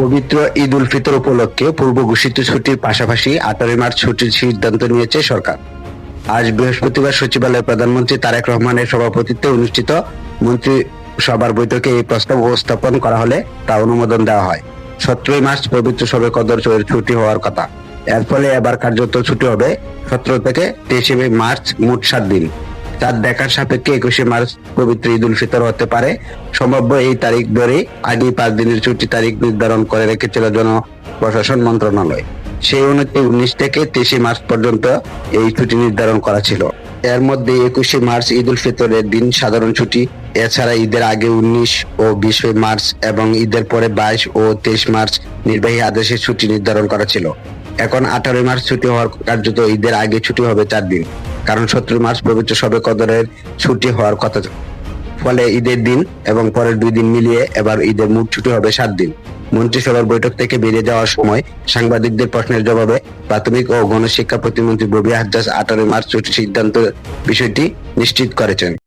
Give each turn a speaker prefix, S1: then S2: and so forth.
S1: পবিত্র ঈদ উল ফিতর উপলক্ষে পূর্ব ঘোষিত ছুটির পাশাপাশি 18 মার্চ ছুটির সিদ্ধান্ত নিয়েছে সরকার। আজ বৃহস্পতিবার সচিবালয়ে প্রধানমন্ত্রী তারেক রহমানের সভাপতিত্বে অনুষ্ঠিত মন্ত্রিসভার বৈঠকে এই প্রস্তাব উপস্থাপন করা হলে তা অনুমোদন দেওয়া হয়। 17 মার্চ পবিত্র শবে কদর ছুটি হওয়ার কথা। এর ফলে এবার কার্যত ছুটি হবে 17 থেকে 23 মার্চ, মোট 7 দিন। চাঁদ দেখার সাপেক্ষে 21 মার্চ পবিত্র ঈদ উল ফিতর হতে পারে। সম্ভাব্য এই তারিখ ধরে আগেই 5 দিনের ছুটি তারিখ নির্ধারণ করে রেখেছিল জনপ্রশাসন মন্ত্রণালয়। সেই অনুযায়ী 19 থেকে 23 মার্চ পর্যন্ত এই ছুটি নির্ধারণ করা ছিল। এর মধ্যে 21 মার্চ ঈদ উল ফিতরের দিন সাধারণ ছুটি। এছাড়া ঈদের আগে 19 ও 20 মার্চ এবং ঈদের পরে 22 ও 23 মার্চ নির্বাহী আদেশে ছুটি নির্ধারণ করা ছিল। এখন 18 মার্চ ছুটি হওয়ার কার্যত ঈদের আগে ছুটি হবে 4 দিন, কারণ 17 মার্চ পবিত্র শবে কদরের ছুটি হওয়ার কথা। ফলে ঈদের দিন এবং পরের 2 দিন মিলিয়ে এবার ঈদের মোট ছুটি হবে 7 দিন। মন্ত্রিসভার বৈঠক থেকে বেরিয়ে যাওয়ার সময় সাংবাদিকদের প্রশ্নের জবাবে প্রাথমিক ও গণশিক্ষা প্রতিমন্ত্রী ববি হাজ্জাজ 18 মার্চ ছুটির সিদ্ধান্ত বিষয়টি নিশ্চিত করেছেন।